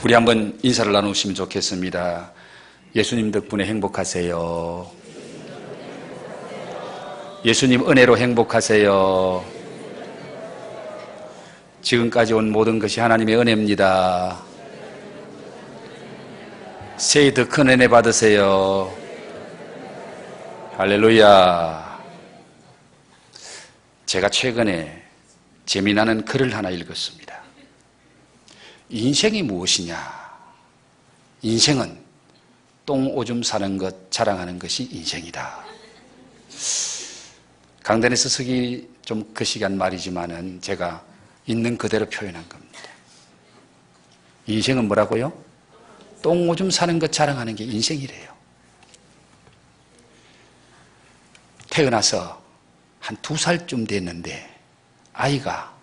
우리 한번 인사를 나누시면 좋겠습니다. 예수님 덕분에 행복하세요. 예수님 은혜로 행복하세요. 지금까지 온 모든 것이 하나님의 은혜입니다. 새해 더 큰 은혜 받으세요. 할렐루야. 제가 최근에 재미나는 글을 하나 읽었습니다. 인생이 무엇이냐? 인생은 똥 오줌 사는 것, 자랑하는 것이 인생이다. 강단에서 쓰기 좀 거시기한 말이지만은 제가 있는 그대로 표현한 겁니다. 인생은 뭐라고요? 똥 오줌 사는 것 자랑하는 게 인생이래요. 태어나서 한 2살쯤 됐는데 아이가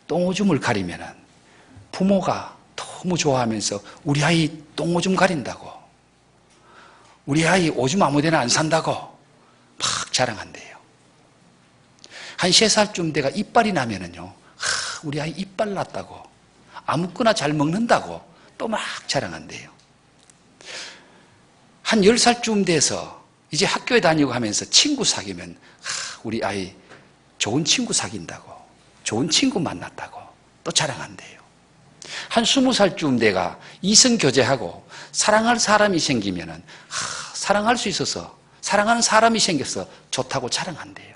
똥 오줌을 가리면은 부모가 너무 좋아하면서 우리 아이 똥 오줌 가린다고, 우리 아이 오줌 아무데나 안 산다고 막 자랑한대요. 한 3살쯤 돼가 이빨이 나면은요, 우리 아이 이빨 났다고, 아무거나 잘 먹는다고 또 막 자랑한대요. 한 10살쯤 돼서 이제 학교에 다니고 하면서 친구 사귀면 우리 아이 좋은 친구 사귄다고, 좋은 친구 만났다고 또 자랑한대요. 한 20살쯤 돼가 이성교제하고 사랑할 사람이 생기면은 사랑할 수 있어서, 사랑하는 사람이 생겨서 좋다고 자랑한대요.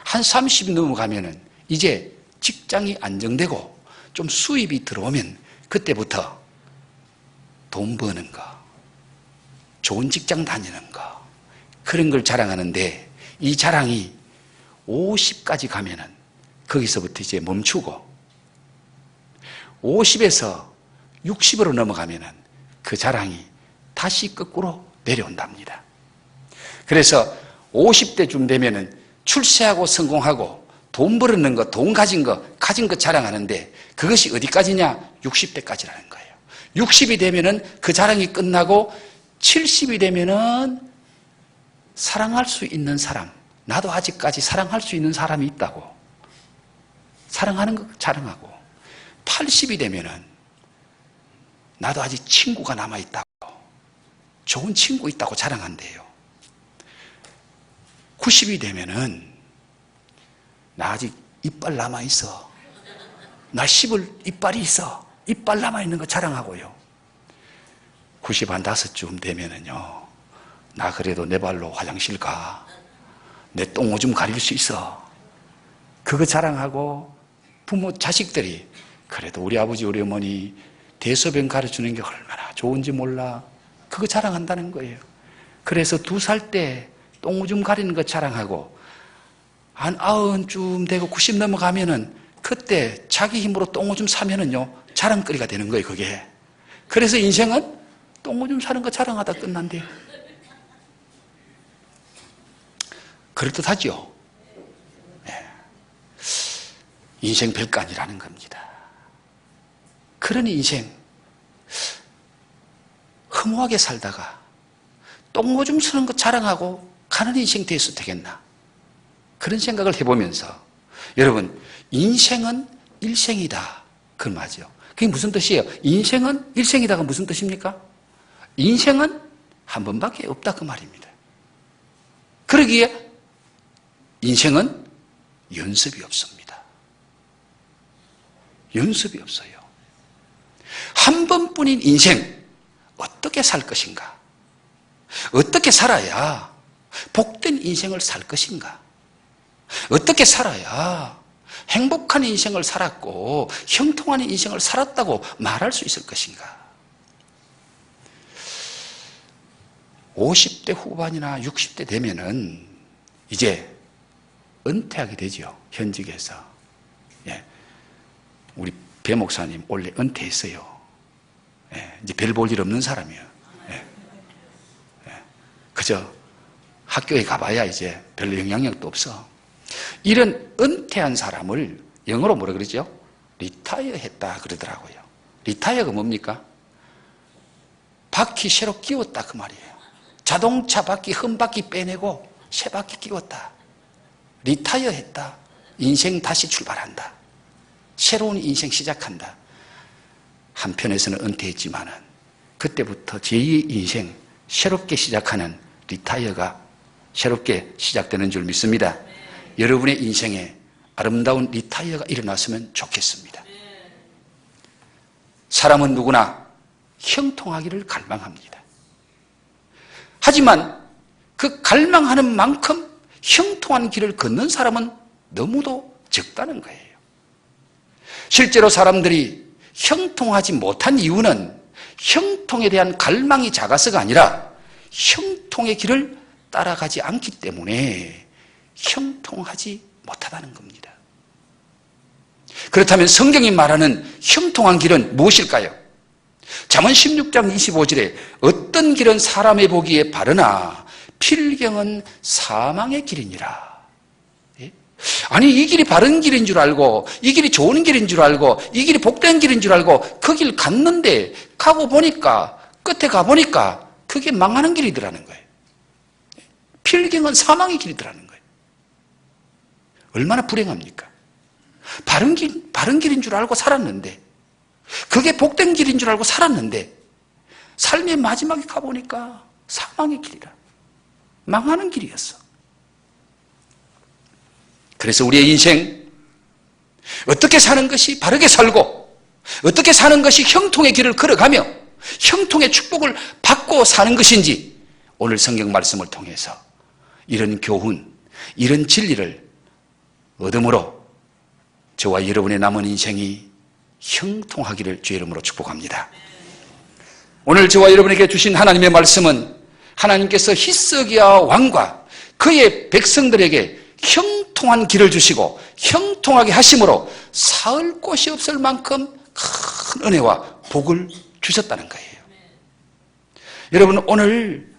한 30이 넘어가면은 이제 직장이 안정되고 좀 수입이 들어오면 그때부터 돈 버는 거, 좋은 직장 다니는 거, 그런 걸 자랑하는데, 이 자랑이 50까지 가면은 거기서부터 이제 멈추고 50에서 60으로 넘어가면은 그 자랑이 다시 거꾸로 내려온답니다. 그래서 50대쯤 되면은 출세하고 성공하고 돈 벌었는 거, 돈 가진 거 자랑하는데, 그것이 어디까지냐? 60대까지라는 거예요. 60이 되면은 그 자랑이 끝나고 70이 되면은 사랑할 수 있는 사람, 나도 아직까지 사랑할 수 있는 사람이 있다고 사랑하는 거 자랑하고, 80이 되면은 나도 아직 친구가 남아있다고, 좋은 친구 있다고 자랑한대요. 90이 되면은 나 아직 이빨 남아있어, 나 씹을 이빨이 있어, 이빨 남아있는 거 자랑하고요. 90한5쯤 되면은요, 나 그래도 내 발로 화장실 가, 내 똥 오줌 가릴 수 있어, 그거 자랑하고, 부모 자식들이 그래도 우리 아버지 우리 어머니 대소변 가르치는 게 얼마나 좋은지 몰라, 그거 자랑한다는 거예요. 그래서 2살 때 똥 오줌 가리는 거 자랑하고, 한 90쯤 되고 90 넘어가면은 그때 자기 힘으로 똥 오줌 사면은요, 자랑거리가 되는 거예요, 그게. 그래서 인생은 똥 오줌 사는 거 자랑하다 끝난대요. 그럴듯하죠? 네. 인생 별거 아니라는 겁니다. 그런 인생, 허무하게 살다가 똥 오줌 쓰는 거 자랑하고 가는 인생 됐어도 되겠나? 그런 생각을 해보면서, 여러분, 인생은 일생이다, 그건 맞죠? 그게 무슨 뜻이에요? 인생은 일생이다가 무슨 뜻입니까? 인생은 한 번밖에 없다, 그 말입니다. 그러기에 인생은 연습이 없습니다. 연습이 없어요. 한 번뿐인 인생, 어떻게 살 것인가? 어떻게 살아야 복된 인생을 살 것인가? 어떻게 살아야 행복한 인생을 살았고 형통한 인생을 살았다고 말할 수 있을 것인가? 50대 후반이나 60대 되면은 이제 은퇴하게 되죠, 현직에서. 예. 우리 배 목사님 원래 은퇴했어요. 예. 이제 별 볼 일 없는 사람이에요. 예. 예. 그저 학교에 가봐야 이제 별로 영향력도 없어. 이런 은퇴한 사람을 영어로 뭐라 그러죠? 리타이어 했다 그러더라고요. 리타이어가 뭡니까? 바퀴 새로 끼웠다, 그 말이에요. 자동차 바퀴, 흠 바퀴 빼내고 새 바퀴 끼웠다. 리타이어 했다. 인생 다시 출발한다. 새로운 인생 시작한다. 한편에서는 은퇴했지만은 그때부터 제2의 인생, 새롭게 시작하는 리타이어가 새롭게 시작되는 줄 믿습니다. 여러분의 인생에 아름다운 리타이어가 일어났으면 좋겠습니다. 사람은 누구나 형통하기를 갈망합니다. 하지만 그 갈망하는 만큼 형통한 길을 걷는 사람은 너무도 적다는 거예요. 실제로 사람들이 형통하지 못한 이유는 형통에 대한 갈망이 작아서가 아니라 형통의 길을 따라가지 않기 때문에 형통하지 못하다는 겁니다. 그렇다면 성경이 말하는 형통한 길은 무엇일까요? 잠언 16장 25절에 어떤 길은 사람의 보기에 바르나 필경은 사망의 길이니라. 아니, 이 길이 바른 길인 줄 알고, 이 길이 좋은 길인 줄 알고, 이 길이 복된 길인 줄 알고 그 길 갔는데 가고 보니까, 끝에 가보니까 그게 망하는 길이더라는 거예요. 필경은 사망의 길이더라는 거예요. 얼마나 불행합니까? 바른 길인 줄 알고 살았는데, 그게 복된 길인 줄 알고 살았는데, 삶의 마지막에 가보니까 사망의 길이라. 망하는 길이었어. 그래서 우리의 인생, 어떻게 사는 것이 바르게 살고, 어떻게 사는 것이 형통의 길을 걸어가며, 형통의 축복을 받고 사는 것인지, 오늘 성경 말씀을 통해서 이런 교훈, 이런 진리를 얻음으로 저와 여러분의 남은 인생이 형통하기를 주의 이름으로 축복합니다. 오늘 저와 여러분에게 주신 하나님의 말씀은 하나님께서 히스기야 왕과 그의 백성들에게 형통한 길을 주시고 형통하게 하심으로 사을 곳이 없을 만큼 큰 은혜와 복을 주셨다는 거예요. 여러분, 오늘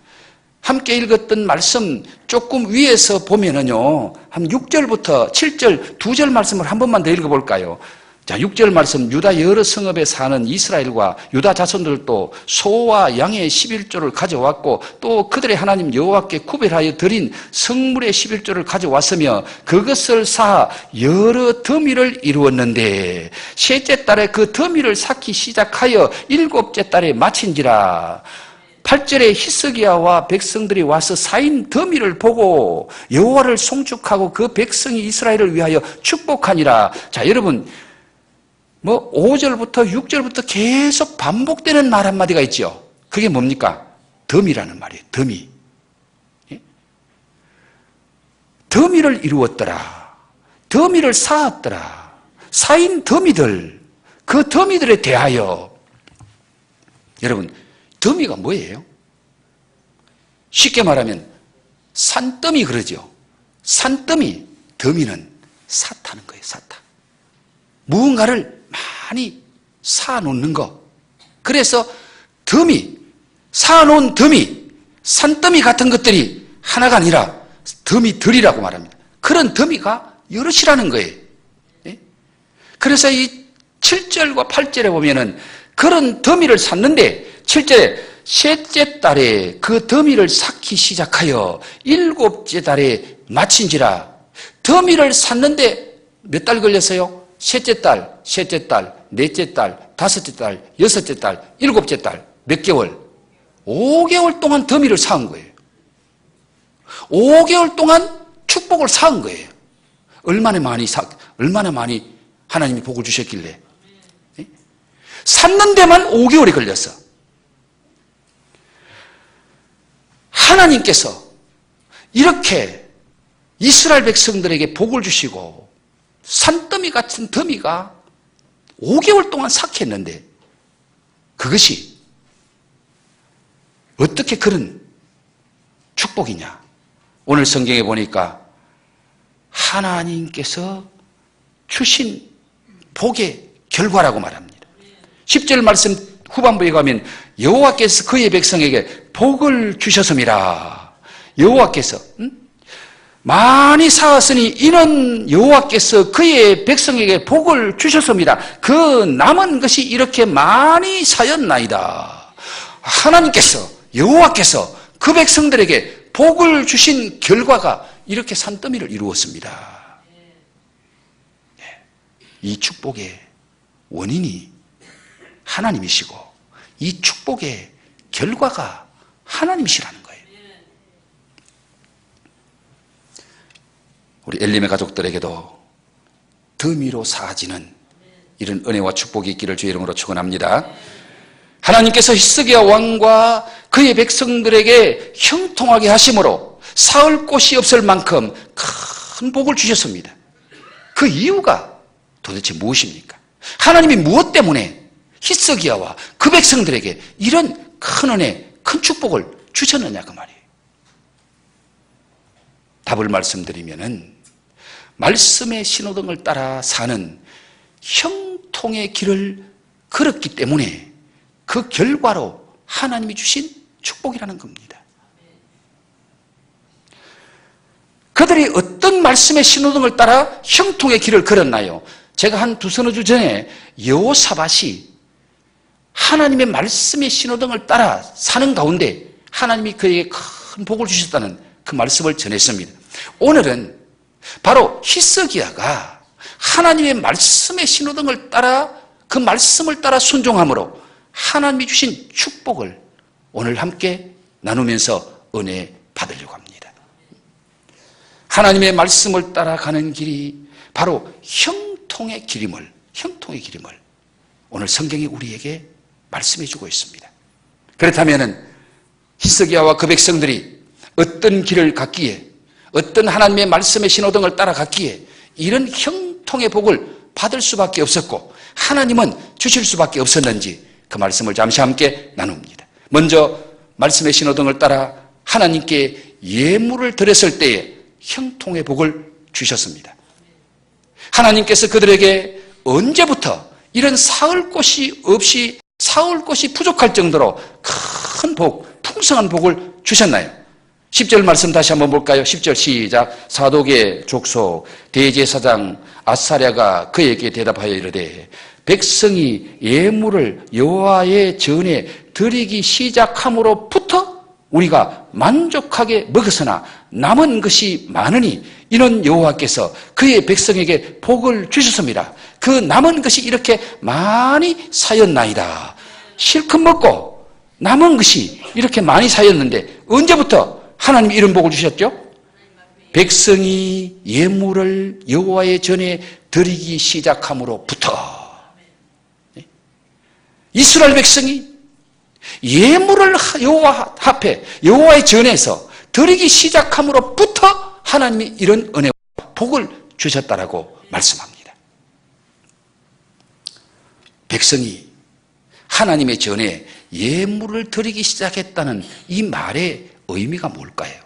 함께 읽었던 말씀 조금 위에서 보면은요, 한 6절부터 7절 2절 말씀을 한 번만 더 읽어볼까요? 자, 6절 말씀, 유다 여러 성읍에 사는 이스라엘과 유다 자손들도 소와 양의 11조를 가져왔고 또 그들의 하나님 여호와께 구별하여 드린 성물의 11조를 가져왔으며 그것을 쌓아 여러 더미를 이루었는데 셋째 달에 그 더미를 쌓기 시작하여 일곱째 달에 마친지라. 8절에 히스기야와 백성들이 와서 쌓인 더미를 보고 여호와를 송축하고 그 백성이 이스라엘을 위하여 축복하니라. 자, 여러분, 5절부터 6절부터 계속 반복되는 말 한마디가 있죠. 그게 뭡니까? 더미라는 말이에요. 더미. 더미를 이루었더라. 더미를 쌓았더라. 쌓인 더미들, 그 더미들에 대하여. 여러분, 더미가 뭐예요? 쉽게 말하면 산더미 그러죠. 산더미, 더미는 쌓다는 거예요. 쌓다. 무언가를 많이 쌓아놓는 거. 그래서 더미, 쌓아놓은 더미, 산더미 같은 것들이 하나가 아니라 더미들이라고 말합니다. 그런 더미가 여럿이라는 거예요. 그래서 이 7절과 8절에 보면은 그런 더미를 쌓는데 7절에 셋째 달에 그 더미를 쌓기 시작하여 일곱째 달에 마친지라. 더미를 쌓는데 몇 달 걸렸어요? 셋째 달, 셋째 달, 넷째 달, 다섯째 달, 여섯째 달, 일곱째 달. 몇 개월? 5개월 동안 더미를 쌓은 거예요. 5개월 동안 축복을 쌓은 거예요. 얼마나 많이 하나님이 복을 주셨길래. 쌓는 데만 5개월이 걸렸어. 하나님께서 이렇게 이스라엘 백성들에게 복을 주시고 산더미 같은 더미가 5개월 동안 삭혔는데 그것이 어떻게 그런 축복이냐? 오늘 성경에 보니까 하나님께서 주신 복의 결과라고 말합니다. 10절 말씀 후반부에 가면 여호와께서 그의 백성에게 복을 주셨음이라. 여호와께서 많이 쌓았으니 이는 여호와께서 그의 백성에게 복을 주셨습니다. 그 남은 것이 이렇게 많이 쌓였나이다. 하나님께서 여호와께서 그 백성들에게 복을 주신 결과가 이렇게 산더미를 이루었습니다. 이 축복의 원인이 하나님이시고 이 축복의 결과가 하나님이시라는 거예요. 우리 엘림의 가족들에게도 덤이로 사아지는 이런 은혜와 축복이 있기를 주의 이름으로 축원합니다. 하나님께서 히스기야 왕과 그의 백성들에게 형통하게 하심으로 사흘 곳이 없을 만큼 큰 복을 주셨습니다. 그 이유가 도대체 무엇입니까? 하나님이 무엇 때문에 히스기야와 그 백성들에게 이런 큰 은혜, 큰 축복을 주셨느냐 그 말이에요. 답을 말씀드리면은 말씀의 신호등을 따라 사는 형통의 길을 걸었기 때문에 그 결과로 하나님이 주신 축복이라는 겁니다. 그들이 어떤 말씀의 신호등을 따라 형통의 길을 걸었나요? 제가 한 두서너 주 전에 여호사밧이 하나님의 말씀의 신호등을 따라 사는 가운데 하나님이 그에게 큰 복을 주셨다는 그 말씀을 전했습니다. 오늘은 바로 히스기야가 하나님의 말씀의 신호등을 따라 그 말씀을 따라 순종함으로 하나님이 주신 축복을 오늘 함께 나누면서 은혜 받으려고 합니다. 하나님의 말씀을 따라가는 길이 바로 형통의 길임을 오늘 성경이 우리에게 말씀해 주고 있습니다. 그렇다면 히스기야와 그 백성들이 어떤 길을 갔기에, 어떤 하나님의 말씀의 신호등을 따라갔기에 이런 형통의 복을 받을 수밖에 없었고 하나님은 주실 수밖에 없었는지 그 말씀을 잠시 함께 나눕니다. 먼저 말씀의 신호등을 따라 하나님께 예물을 드렸을 때에 형통의 복을 주셨습니다. 하나님께서 그들에게 언제부터 이런 사흘 곳이 없이 사흘 곳이 부족할 정도로 큰 복, 풍성한 복을 주셨나요? 10절 말씀 다시 한번 볼까요? 10절 시작. 사독의 족속 대제사장 아사랴가 그에게 대답하여 이르되 백성이 예물을 여호와의 전에 드리기 시작함으로부터 우리가 만족하게 먹었으나 남은 것이 많으니 이는 여호와께서 그의 백성에게 복을 주셨습니다. 그 남은 것이 이렇게 많이 쌓였나이다. 실컷 먹고 남은 것이 이렇게 많이 쌓였는데 언제부터 하나님이 이런 복을 주셨죠? 백성이 예물을 여호와의 전에 드리기 시작함으로부터 이스라엘 백성이 예물을 여호와 앞에 여호와의 전에서 드리기 시작함으로부터 하나님이 이런 은혜와 복을 주셨다라고 말씀합니다. 백성이 하나님의 전에 예물을 드리기 시작했다는 이 말의 의미가 뭘까요?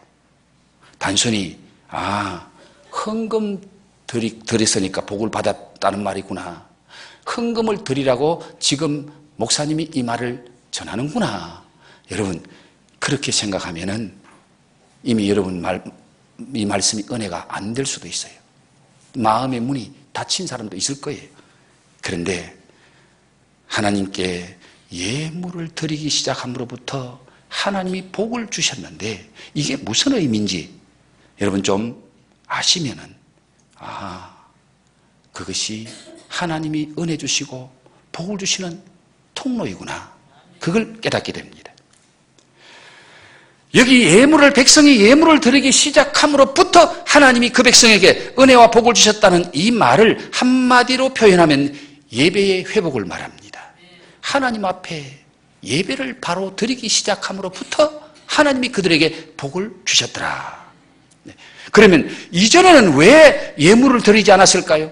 단순히 헌금 드렸으니까 복을 받았다는 말이구나. 헌금을 드리라고 지금 목사님이 이 말을 전하는구나. 여러분 그렇게 생각하면은 이미 여러분 이 말씀이 은혜가 안 될 수도 있어요. 마음의 문이 닫힌 사람도 있을 거예요. 그런데 하나님께 예물을 드리기 시작함으로부터 하나님이 복을 주셨는데 이게 무슨 의미인지 여러분 좀 아시면은 그것이 하나님이 은혜 주시고 복을 주시는 통로이구나. 그걸 깨닫게 됩니다. 여기 백성이 예물을 드리기 시작함으로부터 하나님이 그 백성에게 은혜와 복을 주셨다는 이 말을 한마디로 표현하면 예배의 회복을 말합니다. 하나님 앞에 예배를 바로 드리기 시작함으로부터 하나님이 그들에게 복을 주셨더라. 그러면 이전에는 왜 예물을 드리지 않았을까요?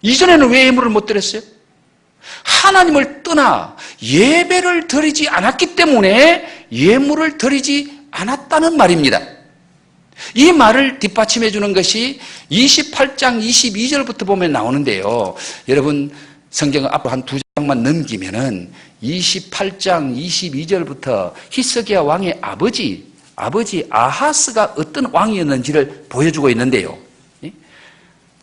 이전에는 왜 예물을 못 드렸어요? 하나님을 떠나 예배를 드리지 않았기 때문에 예물을 드리지 않았다는 말입니다. 이 말을 뒷받침해 주는 것이 28장 22절부터 보면 나오는데요. 여러분 성경을 앞으로 한 두 장만 넘기면은 28장 22절부터 히스기야 왕의 아버지 아하스가 어떤 왕이었는지를 보여주고 있는데요.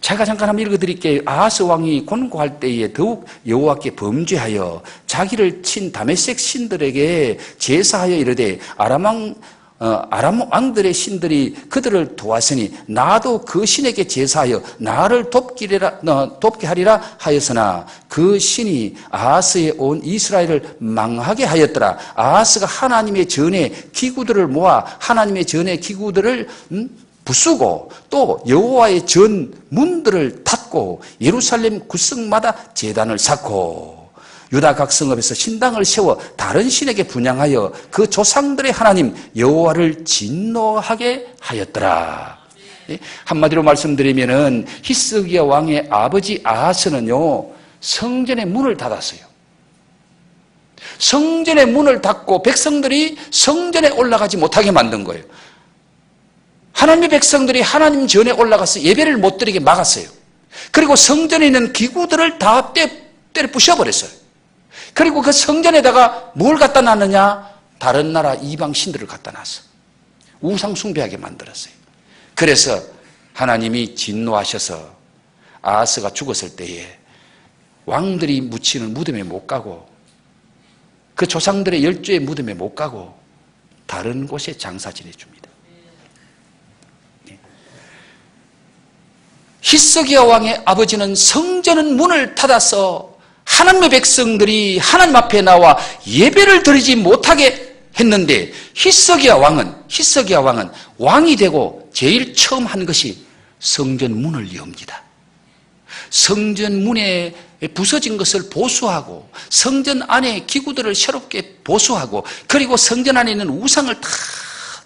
제가 잠깐 한번 읽어드릴게요. 아하스 왕이 권고할 때에 더욱 여호와께 범죄하여 자기를 친 다메섹 신들에게 제사하여 이르되 아람 왕 아람 왕들의 신들이 그들을 도왔으니 나도 그 신에게 제사하여 나를 돕게 하리라 하였으나 그 신이 아하스의 온 이스라엘을 망하게 하였더라. 아하스가 하나님의 전에 기구들을 모아 하나님의 전에 기구들을 부수고 또 여호와의 전 문들을 닫고 예루살렘 구성마다 제단을 쌓고 유다 각 성읍에서 신당을 세워 다른 신에게 분향하여 그 조상들의 하나님 여호와를 진노하게 하였더라. 한마디로 말씀드리면은 히스기야 왕의 아버지 아하스는요 성전의 문을 닫았어요. 성전의 문을 닫고 백성들이 성전에 올라가지 못하게 만든 거예요. 하나님의 백성들이 하나님 전에 올라가서 예배를 못 드리게 막았어요. 그리고 성전에 있는 기구들을 다 때려 부셔버렸어요. 그리고 그 성전에다가 뭘 갖다 놨느냐? 다른 나라 이방 신들을 갖다 놨어. 우상 숭배하게 만들었어요. 그래서 하나님이 진노하셔서 아하스가 죽었을 때에 왕들이 묻히는 무덤에 못 가고 그 조상들의 열조의 무덤에 못 가고 다른 곳에 장사 지내줍니다. 히스기야 왕의 아버지는 성전은 문을 닫아서 하나님의 백성들이 하나님 앞에 나와 예배를 드리지 못하게 했는데 히스기야 왕은 왕이 되고 제일 처음 한 것이 성전 문을 엽니다. 성전 문에 부서진 것을 보수하고 성전 안에 기구들을 새롭게 보수하고 그리고 성전 안에 있는 우상을 다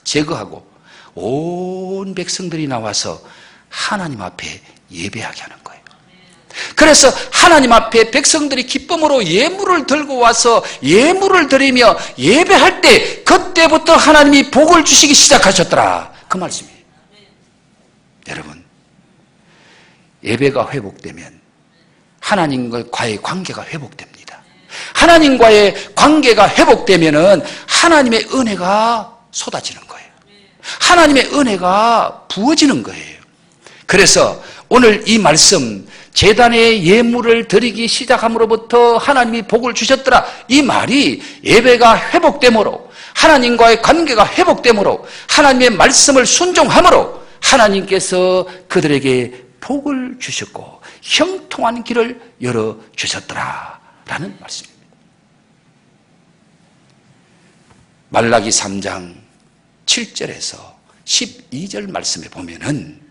제거하고 온 백성들이 나와서 하나님 앞에 예배하게 하는 거예요. 그래서 하나님 앞에 백성들이 기쁨으로 예물을 들고 와서 예물을 드리며 예배할 때 그때부터 하나님이 복을 주시기 시작하셨더라. 그 말씀이에요. 여러분, 예배가 회복되면 하나님과의 관계가 회복됩니다. 하나님과의 관계가 회복되면은 하나님의 은혜가 쏟아지는 거예요. 하나님의 은혜가 부어지는 거예요. 그래서 오늘 이 말씀 제단에 예물을 드리기 시작함으로부터 하나님이 복을 주셨더라. 이 말이 예배가 회복됨으로 하나님과의 관계가 회복됨으로 하나님의 말씀을 순종함으로 하나님께서 그들에게 복을 주셨고 형통한 길을 열어주셨더라라는 말씀입니다. 말라기 3장 7절에서 12절 말씀에 보면은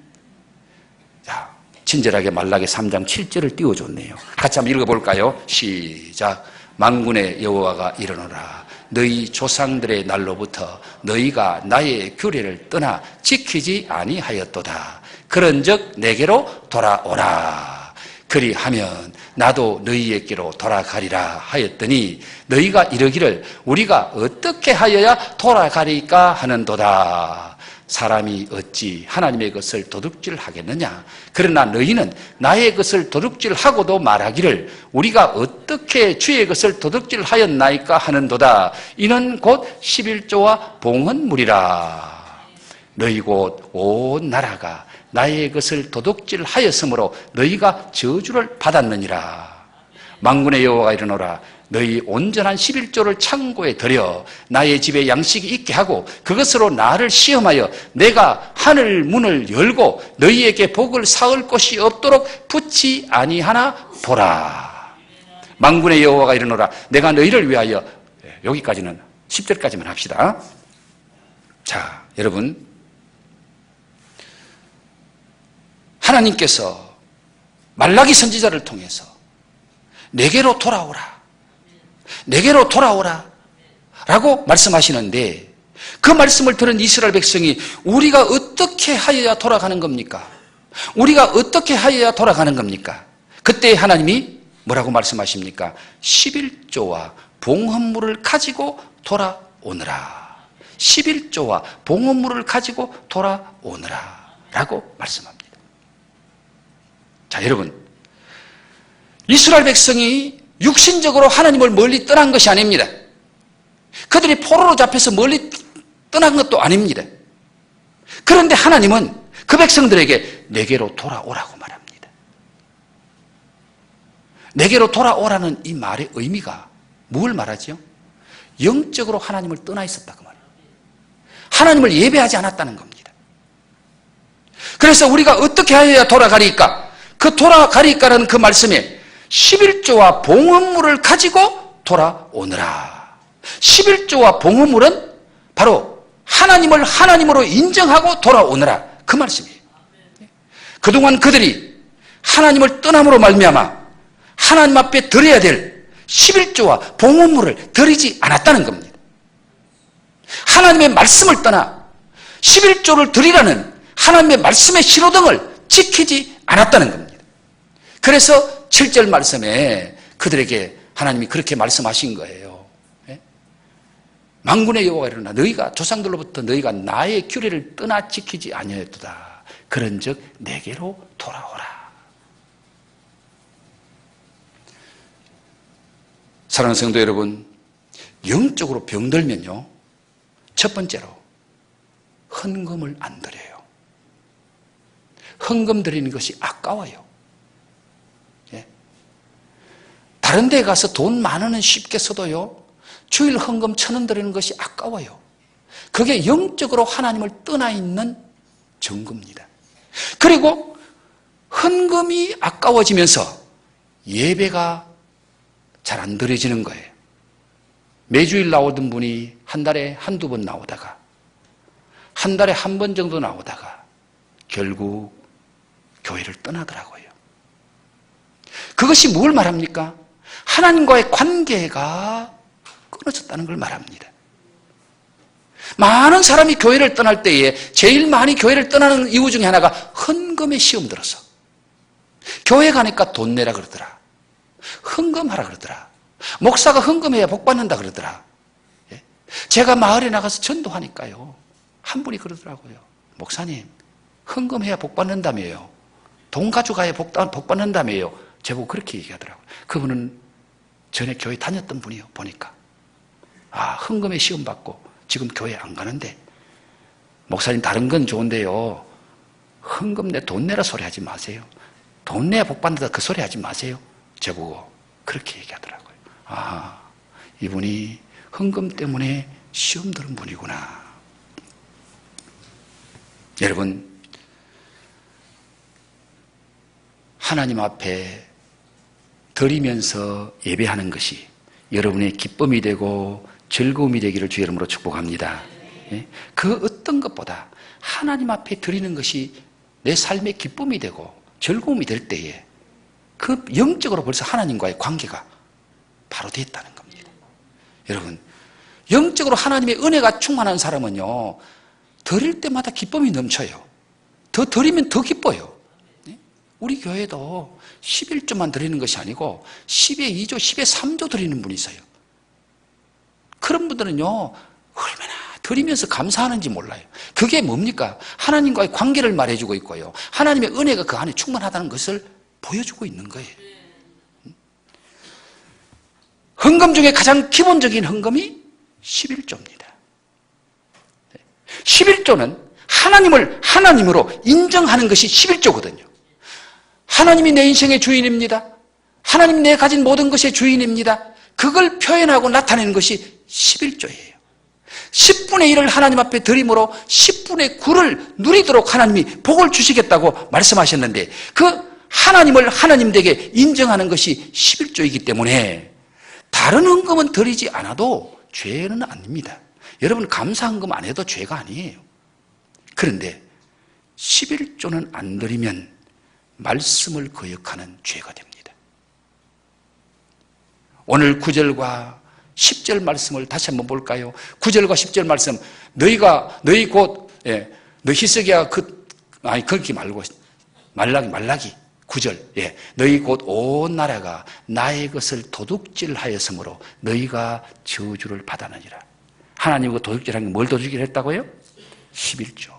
친절하게 말라기 3장 7절을 띄워줬네요. 같이 한번 읽어볼까요? 시작. 만군의 여호와가 이르노라. 너희 조상들의 날로부터 너희가 나의 규례를 떠나 지키지 아니하였도다. 그런즉 내게로 돌아오라. 그리하면 나도 너희에게로 돌아가리라 하였더니 너희가 이르기를 우리가 어떻게 하여야 돌아가리까 하는도다. 사람이 어찌 하나님의 것을 도둑질하겠느냐? 그러나 너희는 나의 것을 도둑질하고도 말하기를 우리가 어떻게 주의 것을 도둑질하였나이까 하는도다. 이는 곧 11조와 봉헌물이라. 너희 곧 온 나라가 나의 것을 도둑질하였으므로 너희가 저주를 받았느니라. 만군의 여호와가 이르노라. 너희 온전한 11조를 창고에 들여 나의 집에 양식이 있게 하고 그것으로 나를 시험하여 내가 하늘 문을 열고 너희에게 복을 쌓을 곳이 없도록 붙지 아니하나 보라. 만군의 여호와가 이르노라. 내가 너희를 위하여, 여기까지는 10절까지만 합시다. 자, 여러분, 하나님께서 말라기 선지자를 통해서 내게로 돌아오라, 내게로 돌아오라 라고 말씀하시는데 그 말씀을 들은 이스라엘 백성이 우리가 어떻게 하여야 돌아가는 겁니까? 우리가 어떻게 하여야 돌아가는 겁니까? 그때 하나님이 뭐라고 말씀하십니까? 11조와 봉헌물을 가지고 돌아오느라. 11조와 봉헌물을 가지고 돌아오느라 라고 말씀합니다. 자, 여러분, 이스라엘 백성이 육신적으로 하나님을 멀리 떠난 것이 아닙니다. 그들이 포로로 잡혀서 멀리 떠난 것도 아닙니다. 그런데 하나님은 그 백성들에게 내게로 돌아오라고 말합니다. 내게로 돌아오라는 이 말의 의미가 뭘 말하죠? 영적으로 하나님을 떠나 있었다 그 말이에요. 하나님을 예배하지 않았다는 겁니다. 그래서 우리가 어떻게 하여야 돌아가리까? 그 돌아가리까라는 그 말씀에 11조와 봉헌물을 가지고 돌아오느라. 11조와 봉헌물은 바로 하나님을 하나님으로 인정하고 돌아오느라, 그 말씀이에요. 그동안 그들이 하나님을 떠남으로 말미암아 하나님 앞에 드려야 될 11조와 봉헌물을 드리지 않았다는 겁니다. 하나님의 말씀을 떠나 11조를 드리라는 하나님의 말씀의 신호등을 지키지 않았다는 겁니다. 그래서 7절 말씀에 그들에게 하나님이 그렇게 말씀하신 거예요. 만군의 여호와가 이르노라 너희가 조상들로부터 너희가 나의 규례를 떠나 지키지 아니하였도다. 그런즉 내게로 돌아오라. 사랑하는 성도 여러분, 영적으로 병들면요, 첫 번째로 헌금을 안 드려요. 헌금 드리는 것이 아까워요. 다른 데 가서 돈 많으면 쉽게 써도요, 주일 헌금 1,000원 드리는 것이 아까워요. 그게 영적으로 하나님을 떠나 있는 증거입니다. 그리고 헌금이 아까워지면서 예배가 잘 안 드려지는 거예요. 매주일 나오던 분이 한 달에 한두 번 나오다가, 한 달에 한 번 정도 나오다가 결국 교회를 떠나더라고요. 그것이 뭘 말합니까? 하나님과의 관계가 끊어졌다는 걸 말합니다. 많은 사람이 교회를 떠날 때에 제일 많이 교회를 떠나는 이유 중에 하나가 헌금에 시험 들어서. 교회 가니까 돈 내라 그러더라. 헌금하라 그러더라. 목사가 헌금해야 복 받는다 그러더라. 제가 마을에 나가서 전도하니까요, 한 분이 그러더라고요. 목사님, 헌금해야 복 받는다며요. 돈 가져가야 복 받는다며요. 제보고 그렇게 얘기하더라고요. 그분은 전에 교회 다녔던 분이요, 보니까. 아, 헌금에 시험 받고 지금 교회 안 가는데, 목사님 다른 건 좋은데요, 헌금 내 돈 내라 소리 하지 마세요. 돈 내야 복 받는다 그 소리 하지 마세요. 저보고 그렇게 얘기하더라고요. 아, 이분이 헌금 때문에 시험 들은 분이구나. 여러분, 하나님 앞에 드리면서 예배하는 것이 여러분의 기쁨이 되고 즐거움이 되기를 주의 이름으로 축복합니다. 그 어떤 것보다 하나님 앞에 드리는 것이 내 삶의 기쁨이 되고 즐거움이 될 때에 그 영적으로 벌써 하나님과의 관계가 바로 됐다는 겁니다. 여러분, 영적으로 하나님의 은혜가 충만한 사람은요, 드릴 때마다 기쁨이 넘쳐요. 더 드리면 더 기뻐요. 우리 교회도 11조만 드리는 것이 아니고 10에 2조, 10에 3조 드리는 분이 있어요. 그런 분들은요, 얼마나 드리면서 감사하는지 몰라요. 그게 뭡니까? 하나님과의 관계를 말해주고 있고요, 하나님의 은혜가 그 안에 충만하다는 것을 보여주고 있는 거예요. 헌금 중에 가장 기본적인 헌금이 11조입니다. 11조는 하나님을 하나님으로 인정하는 것이 11조거든요. 하나님이 내 인생의 주인입니다. 하나님이 내 가진 모든 것의 주인입니다. 그걸 표현하고 나타내는 것이 11조예요. 10분의 1을 하나님 앞에 드림으로 10분의 9를 누리도록 하나님이 복을 주시겠다고 말씀하셨는데, 그 하나님을 하나님 되게 인정하는 것이 11조이기 때문에 다른 헌금은 드리지 않아도 죄는 아닙니다. 여러분, 감사 헌금 안 해도 죄가 아니에요. 그런데 11조는 안 드리면 말씀을 거역하는 죄가 됩니다. 오늘 9절과 10절 말씀을 다시 한번 볼까요? 9절과 10절 말씀, 너희 곧, 너 히스기야 그렇게 말고, 말라기 9절, 너희 곧 온 나라가 나의 것을 도둑질하였으므로 너희가 저주를 받았느니라. 하나님 그 도둑질한 게 뭘 도둑질 했다고요? 11조.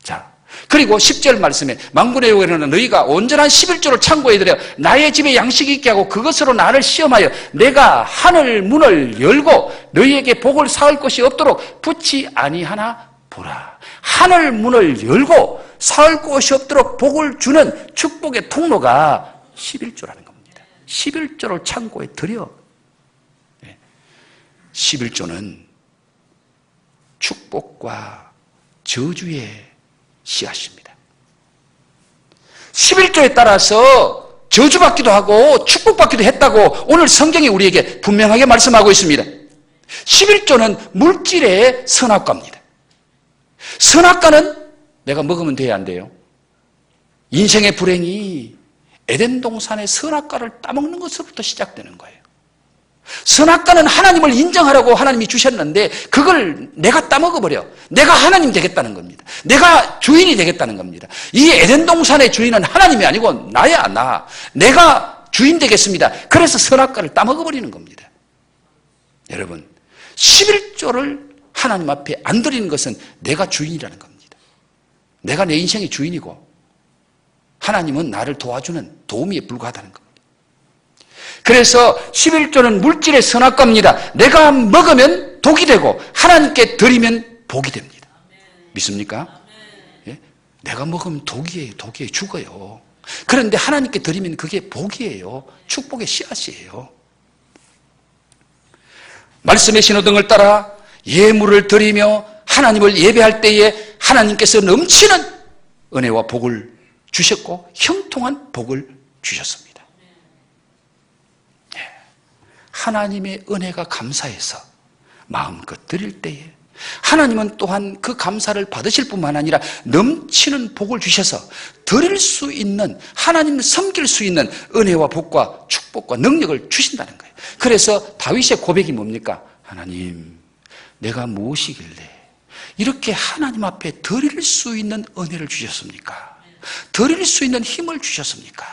자, 그리고 10절 말씀에 만군의 여호와는 너희가 온전한 11조를 창고에 들여 나의 집에 양식이 있게 하고 그것으로 나를 시험하여 내가 하늘 문을 열고 너희에게 복을 쌓을 것이 없도록 붙지 아니하나 보라. 하늘 문을 열고 쌓을 곳이 없도록 복을 주는 축복의 통로가 11조라는 겁니다. 11조를 창고에 들여. 11조는 축복과 저주의 씨앗입니다. 11조에 따라서 저주받기도 하고 축복받기도 했다고 오늘 성경이 우리에게 분명하게 말씀하고 있습니다. 11조는 물질의 선악과입니다. 선악과는 내가 먹으면 돼야 안 돼요? 인생의 불행이 에덴 동산의 선악과를 따먹는 것으로부터 시작되는 거예요. 선악과는 하나님을 인정하라고 하나님이 주셨는데 그걸 내가 따먹어버려. 내가 하나님 되겠다는 겁니다. 내가 주인이 되겠다는 겁니다. 이 에덴 동산의 주인은 하나님이 아니고 나야, 나. 내가 주인 되겠습니다. 그래서 선악과를 따먹어버리는 겁니다. 여러분, 11조를 하나님 앞에 안 드리는 것은 내가 주인이라는 겁니다. 내가 내 인생의 주인이고 하나님은 나를 도와주는 도우미에 불과하다는 겁니다. 그래서 11조는 물질의 선악과입니다. 내가 먹으면 독이 되고 하나님께 드리면 복이 됩니다. 믿습니까? 예? 내가 먹으면 독이에요. 죽어요. 그런데 하나님께 드리면 그게 복이에요. 축복의 씨앗이에요. 말씀의 신호등을 따라 예물을 드리며 하나님을 예배할 때에 하나님께서 넘치는 은혜와 복을 주셨고 형통한 복을 주셨습니다. 하나님의 은혜가 감사해서 마음껏 드릴 때에 하나님은 또한 그 감사를 받으실 뿐만 아니라 넘치는 복을 주셔서 드릴 수 있는, 하나님을 섬길 수 있는 은혜와 복과 축복과 능력을 주신다는 거예요. 그래서 다윗의 고백이 뭡니까? 하나님, 내가 무엇이길래 이렇게 하나님 앞에 드릴 수 있는 은혜를 주셨습니까? 드릴 수 있는 힘을 주셨습니까?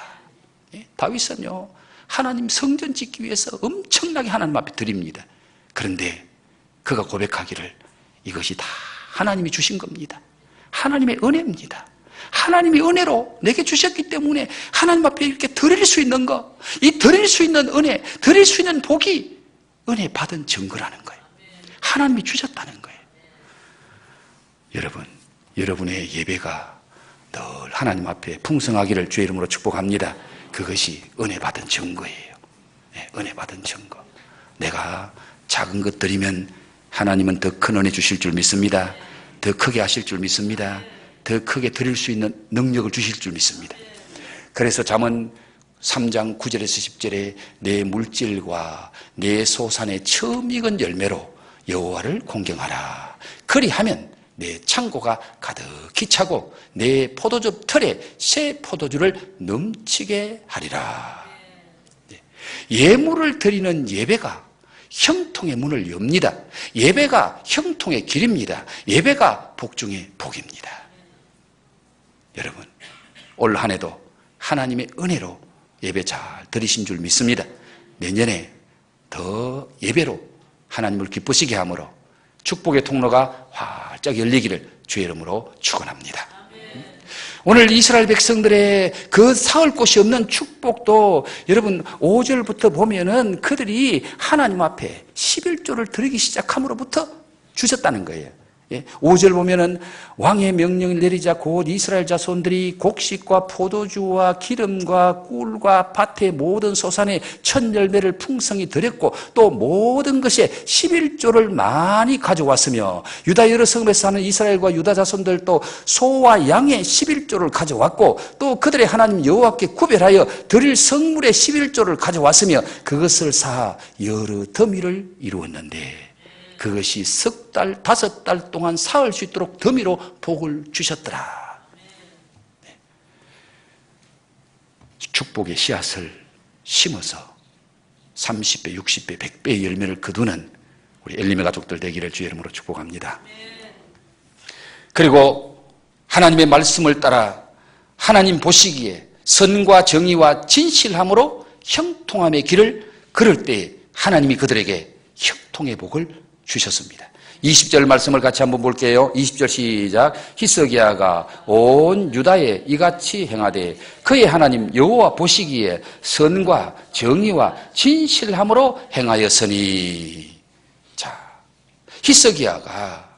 다윗은요, 하나님 성전 짓기 위해서 엄청나게 하나님 앞에 드립니다. 그런데 그가 고백하기를 이것이 다 하나님이 주신 겁니다. 하나님의 은혜입니다. 하나님이 은혜로 내게 주셨기 때문에 하나님 앞에 이렇게 드릴 수 있는 것, 이 드릴 수 있는 은혜, 드릴 수 있는 복이 은혜 받은 증거라는 거예요. 하나님이 주셨다는 거예요. 여러분, 여러분의 예배가 늘 하나님 앞에 풍성하기를 주의 이름으로 축복합니다. 그것이 은혜 받은 증거예요. 네, 은혜 받은 증거. 내가 작은 것 드리면 하나님은 더 큰 은혜 주실 줄 믿습니다. 더 크게 하실 줄 믿습니다. 더 크게 드릴 수 있는 능력을 주실 줄 믿습니다. 그래서 잠언 3장 9절에서 10절에 내 물질과 내 소산의 처음 익은 열매로 여호와를 공경하라. 그리하면 내 창고가 가득히 차고 내 포도즙 털에 새 포도주를 넘치게 하리라. 예물을 드리는 예배가 형통의 문을 엽니다. 예배가 형통의 길입니다. 예배가 복 중의 복입니다. 여러분, 올 한 해도 하나님의 은혜로 예배 잘 드리신 줄 믿습니다. 내년에 더 예배로 하나님을 기쁘시게 함으로 축복의 통로가 활짝 열리기를 주의 이름으로 축원합니다. 오늘 이스라엘 백성들의 그 사을 곳이 없는 축복도 여러분 5절부터 보면은 그들이 하나님 앞에 11조를 드리기 시작함으로부터 주셨다는 거예요. 5절 보면은 왕의 명령을 내리자 곧 이스라엘 자손들이 곡식과 포도주와 기름과 꿀과 밭의 모든 소산의 첫 열매를 풍성히 드렸고 또 모든 것에 11조를 많이 가져왔으며 유다 여러 성읍에 사는 이스라엘과 유다 자손들도 소와 양의 11조를 가져왔고 또 그들의 하나님 여호와께 구별하여 드릴 성물의 11조를 가져왔으며 그것을 사 여러 더미를 이루었는데 그것이 석 달, 5달 동안 사을 수 있도록 더미로 복을 주셨더라. 축복의 씨앗을 심어서 30배, 60배, 100배의 열매를 거두는 우리 엘리메 가족들 되기를 주의 이름으로 축복합니다. 그리고 하나님의 말씀을 따라 하나님 보시기에 선과 정의와 진실함으로 형통함의 길을 걸을 때 하나님이 그들에게 형통의 복을 주셨습니다. 20절 말씀을 같이 한번 볼게요. 20절 시작. 히스기야가 온 유다에 이같이 행하되 그의 하나님 여호와 보시기에 선과 정의와 진실함으로 행하였으니. 자, 히스기야가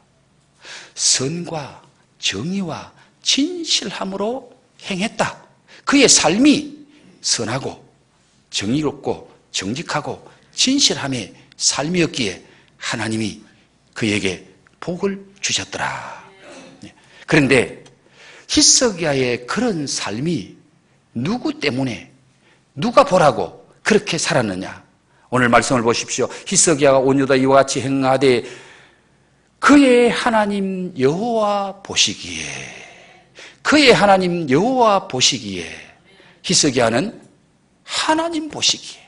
선과 정의와 진실함으로 행했다. 그의 삶이 선하고 정의롭고 정직하고 진실함의 삶이었기에 하나님이 그에게 복을 주셨더라. 그런데 히스기야의 그런 삶이 누구 때문에, 누가 보라고 그렇게 살았느냐? 오늘 말씀을 보십시오. 히스기야가 온 유다 이와 같이 행하되 그의 하나님 여호와 보시기에, 그의 하나님 여호와 보시기에, 히스기야는 하나님 보시기에,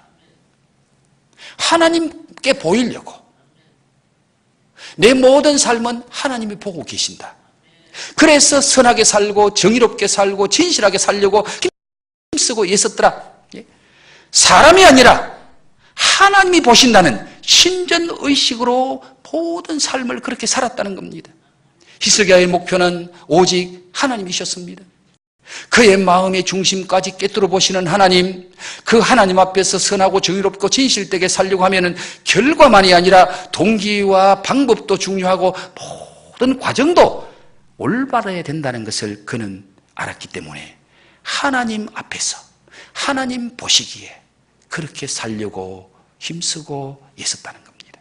하나님께 보이려고, 내 모든 삶은 하나님이 보고 계신다. 그래서 선하게 살고 정의롭게 살고 진실하게 살려고 힘쓰고 애썼더라. 사람이 아니라 하나님이 보신다는 신전의식으로 모든 삶을 그렇게 살았다는 겁니다. 히스기야의 목표는 오직 하나님이셨습니다. 그의 마음의 중심까지 꿰뚫어 보시는 하나님, 그 하나님 앞에서 선하고 정의롭고 진실되게 살려고 하면은 결과만이 아니라 동기와 방법도 중요하고 모든 과정도 올바라야 된다는 것을 그는 알았기 때문에 하나님 앞에서 하나님 보시기에 그렇게 살려고 힘쓰고 애썼다는 겁니다.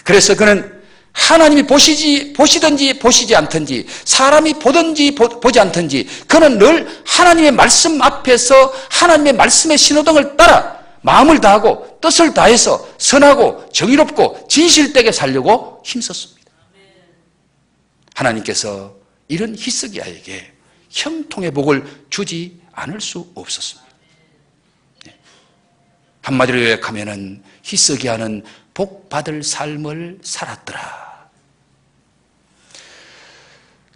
그래서 그는 하나님이 보시든지 보시지 않든지, 사람이 보든지 보지 않든지, 그는 늘 하나님의 말씀 앞에서 하나님의 말씀의 신호등을 따라 마음을 다하고 뜻을 다해서 선하고 정의롭고 진실되게 살려고 힘썼습니다. 하나님께서 이런 히스기야에게 형통의 복을 주지 않을 수 없었습니다. 한마디로 요약하면은 히스기야는 복받을 삶을 살았더라.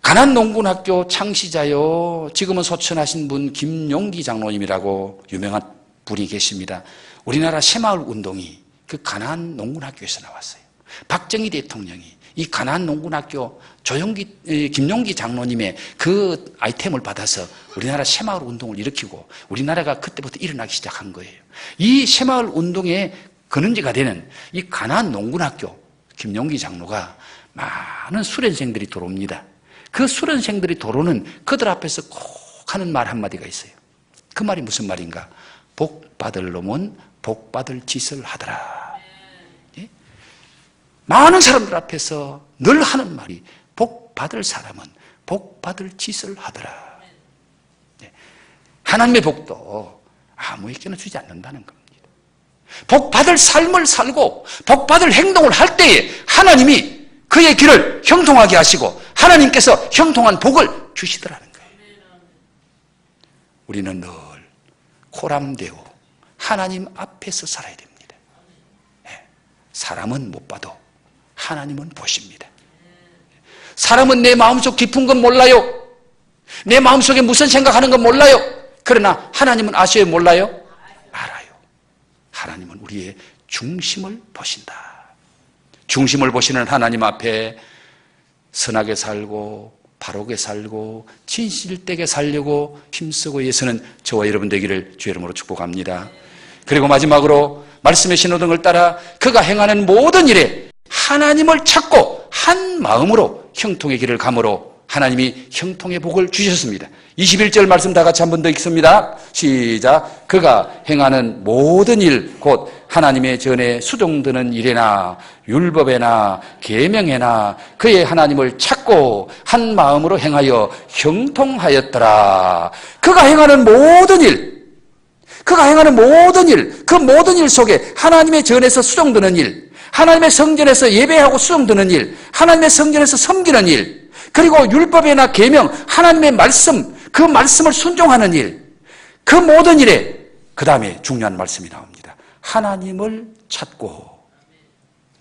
가난농군학교 창시자요, 지금은 소천하신 분 김용기 장로님이라고 유명한 분이 계십니다. 우리나라 새마을 운동이 그 가난농군학교에서 나왔어요. 박정희 대통령이 이 가난농군학교 김용기 장로님의 그 아이템을 받아서 우리나라 새마을 운동을 일으키고 우리나라가 그때부터 일어나기 시작한 거예요. 이 새마을 운동의 근원지가 되는 이 가난농군학교 김용기 장로가 많은 수련생들이 들어옵니다. 그 수련생들이 들어오는 그들 앞에서 꼭 하는 말 한마디가 있어요. 그 말이 무슨 말인가? 복받을 놈은 복받을 짓을 하더라. 예? 많은 사람들 앞에서 늘 하는 말이 복받을 사람은 복받을 짓을 하더라. 예? 하나님의 복도 아무에게나 주지 않는다는 겁니다. 복받을 삶을 살고 복받을 행동을 할 때에 하나님이 그의 길을 형통하게 하시고 하나님께서 형통한 복을 주시더라는 거예요. 우리는 늘 코람되어 하나님 앞에서 살아야 됩니다. 사람은 못 봐도 하나님은 보십니다. 사람은 내 마음속 깊은 건 몰라요. 내 마음속에 무슨 생각하는 건 몰라요. 그러나 하나님은 아셔요, 몰라요? 알아요. 하나님은 우리의 중심을 보신다. 중심을 보시는 하나님 앞에 선하게 살고 바르게 살고 진실되게 살려고 힘쓰고 애쓰는 저와 여러분 되기를 주의 이름으로 축복합니다. 그리고 마지막으로 말씀의 신호등을 따라 그가 행하는 모든 일에 하나님을 찾고 한 마음으로 형통의 길을 감으로 하나님이 형통의 복을 주셨습니다. 21절 말씀 다 같이 한 번 더 읽습니다. 시작. 그가 행하는 모든 일 곧 하나님의 전에 수종드는 일에나 율법에나 계명에나 그의 하나님을 찾고 한 마음으로 행하여 형통하였더라. 그가 행하는 모든 일, 그 모든 일 속에 하나님의 전에서 수종드는 일, 하나님의 성전에서 예배하고 수종드는 일, 하나님의 성전에서 섬기는 일, 그리고 율법이나 계명, 하나님의 말씀, 그 말씀을 순종하는 일, 그 모든 일에 그 다음에 중요한 말씀이 나옵니다. 하나님을 찾고,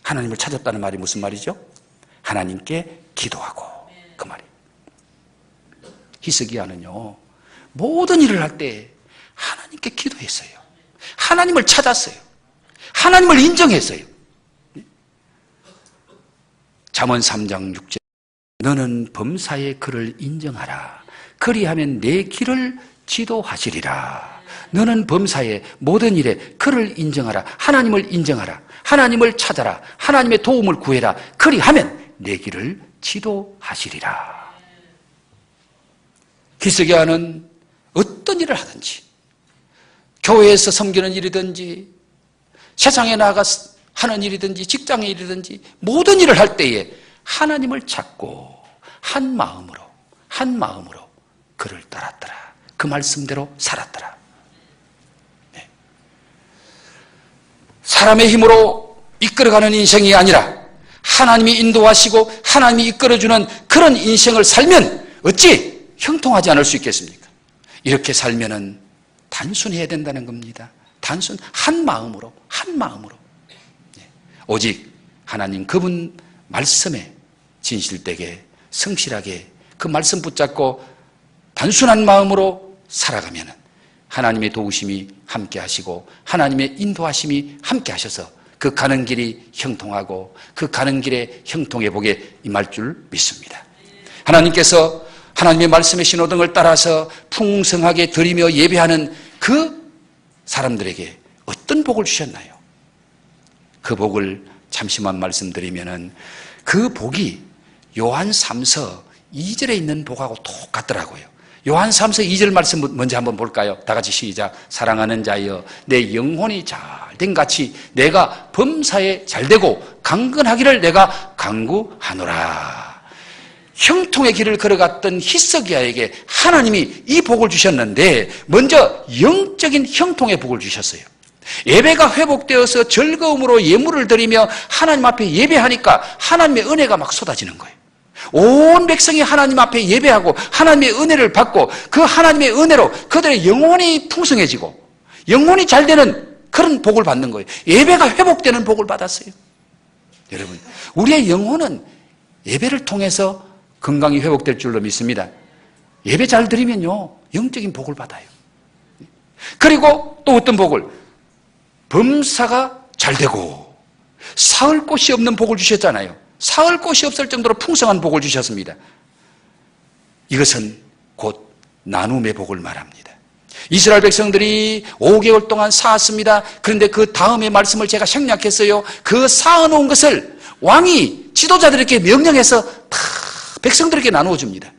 하나님을 찾았다는 말이 무슨 말이죠? 하나님께 기도하고, 그 말이에요. 히스기야는요, 모든 일을 할 때 하나님께 기도했어요. 하나님을 찾았어요. 하나님을 인정했어요. 잠언 3장 6절 너는 범사의 그를 인정하라. 그리하면 내 길을 지도하시리라. 너는 범사의 모든 일에 그를 인정하라. 하나님을 인정하라. 하나님을 찾아라. 하나님의 도움을 구해라. 그리하면 내 길을 지도하시리라. 히스기야는 어떤 일을 하든지, 교회에서 섬기는 일이든지, 세상에 나가 하는 일이든지, 직장의 일이든지, 모든 일을 할 때에 하나님을 찾고 한 마음으로 그를 따랐더라. 그 말씀대로 살았더라. 네. 사람의 힘으로 이끌어가는 인생이 아니라 하나님이 인도하시고 하나님이 이끌어주는 그런 인생을 살면 어찌 형통하지 않을 수 있겠습니까? 이렇게 살면은 단순해야 된다는 겁니다. 단순 한 마음으로 네. 오직 하나님 그분 말씀에 진실되게 성실하게 그 말씀 붙잡고 단순한 마음으로 살아가면은 하나님의 도우심이 함께 하시고 하나님의 인도하심이 함께 하셔서 그 가는 길이 형통하고 그 가는 길에 형통의 복에 임할 줄 믿습니다. 하나님께서 하나님의 말씀의 신호등을 따라서 풍성하게 드리며 예배하는 그 사람들에게 어떤 복을 주셨나요? 그 복을 잠시만 말씀드리면은 그 복이 요한 3서 2절에 있는 복하고 똑같더라고요. 요한 3서 2절 말씀 먼저 한번 볼까요? 다 같이 시작. 사랑하는 자여 내 영혼이 잘된 같이 내가 범사에 잘되고 강건하기를 내가 간구하노라. 형통의 길을 걸어갔던 히스기야에게 하나님이 이 복을 주셨는데 먼저 영적인 형통의 복을 주셨어요. 예배가 회복되어서 즐거움으로 예물을 드리며 하나님 앞에 예배하니까 하나님의 은혜가 막 쏟아지는 거예요. 온 백성이 하나님 앞에 예배하고 하나님의 은혜를 받고 그 하나님의 은혜로 그들의 영혼이 풍성해지고 영혼이 잘 되는 그런 복을 받는 거예요. 예배가 회복되는 복을 받았어요. 여러분, 우리의 영혼은 예배를 통해서 건강이 회복될 줄로 믿습니다. 예배 잘 드리면요 영적인 복을 받아요. 그리고 또 어떤 복을? 범사가 잘 되고 사흘 곳이 없는 복을 주셨잖아요. 사흘 곳이 없을 정도로 풍성한 복을 주셨습니다. 이것은 곧 나눔의 복을 말합니다. 이스라엘 백성들이 5개월 동안 쌓았습니다. 그런데 그 다음의 말씀을 제가 생략했어요. 그 쌓아놓은 것을 왕이 지도자들에게 명령해서 다 백성들에게 나누어 줍니다.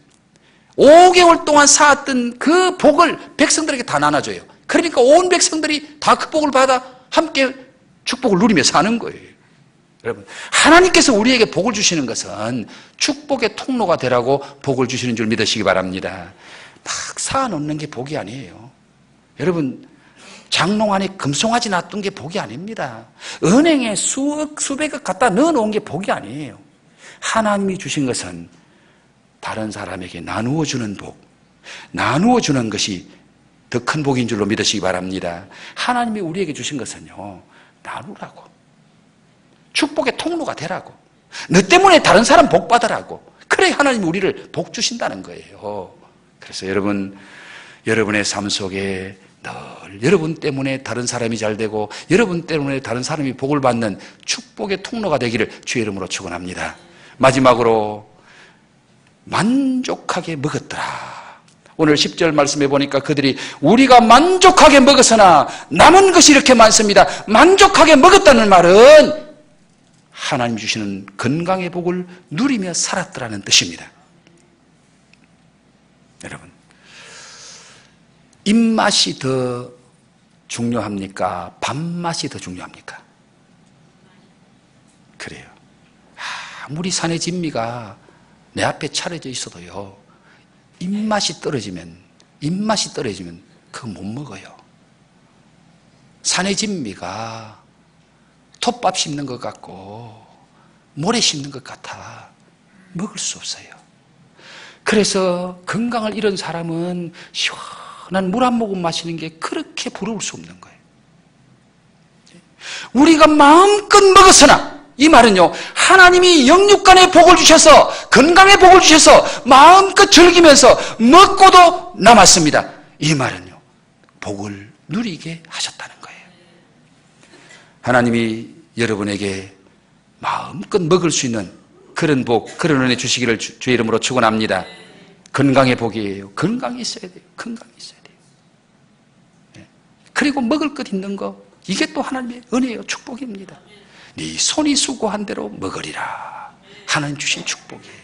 5개월 동안 쌓았던 그 복을 백성들에게 다 나눠줘요. 그러니까 온 백성들이 다 그 복을 받아 함께 축복을 누리며 사는 거예요. 여러분, 하나님께서 우리에게 복을 주시는 것은 축복의 통로가 되라고 복을 주시는 줄 믿으시기 바랍니다. 막 쌓아놓는 게 복이 아니에요. 여러분, 장롱 안에 금송아지 놔둔 게 복이 아닙니다. 은행에 수백억 갖다 넣어놓은 게 복이 아니에요. 하나님이 주신 것은 다른 사람에게 나누어 주는 복, 나누어 주는 것이 더 큰 복인 줄로 믿으시기 바랍니다. 하나님이 우리에게 주신 것은요, 나누라고. 축복의 통로가 되라고. 너 때문에 다른 사람 복 받으라고. 그래 하나님이 우리를 복 주신다는 거예요. 그래서 여러분, 여러분의 삶 속에 늘 여러분 때문에 다른 사람이 잘 되고 여러분 때문에 다른 사람이 복을 받는 축복의 통로가 되기를 주의 이름으로 축원합니다. 마지막으로 만족하게 먹었더라. 오늘 10절 말씀해 보니까 그들이 우리가 만족하게 먹었으나 남은 것이 이렇게 많습니다. 만족하게 먹었다는 말은 하나님 주시는 건강의 복을 누리며 살았더라는 뜻입니다. 여러분, 입맛이 더 중요합니까? 밥맛이 더 중요합니까? 그래요. 아무리 산의 진미가 내 앞에 차려져 있어도요, 입맛이 떨어지면 그거 못 먹어요. 산의 진미가 톱밥 씹는 것 같고 모래 씹는 것 같아 먹을 수 없어요. 그래서 건강을 잃은 사람은 시원한 물 한 모금 마시는 게 그렇게 부러울 수 없는 거예요. 우리가 마음껏 먹었으나, 이 말은요, 하나님이 영육간의 복을 주셔서, 건강의 복을 주셔서 마음껏 즐기면서 먹고도 남았습니다. 이 말은요, 복을 누리게 하셨다는 거예요. 하나님이 여러분에게 마음껏 먹을 수 있는 그런 복, 그런 은혜 주시기를 주의 이름으로 축원합니다. 건강의 복이에요. 건강이 있어야 돼요. 건강이 있어야 돼요. 그리고 먹을 것 있는 거, 이게 또 하나님의 은혜요, 축복입니다. 네 손이 수고한 대로 먹으리라. 하나님 주신 축복이에요.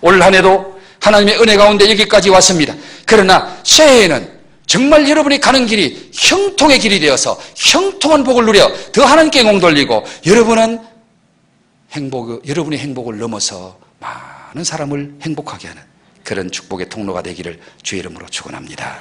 올 한 해도 하나님의 은혜 가운데 여기까지 왔습니다. 그러나 새해에는 정말 여러분이 가는 길이 형통의 길이 되어서 형통한 복을 누려 더 하나님께 영광 돌리고, 여러분은 여러분의 행복을 넘어서 많은 사람을 행복하게 하는 그런 축복의 통로가 되기를 주의 이름으로 축원합니다.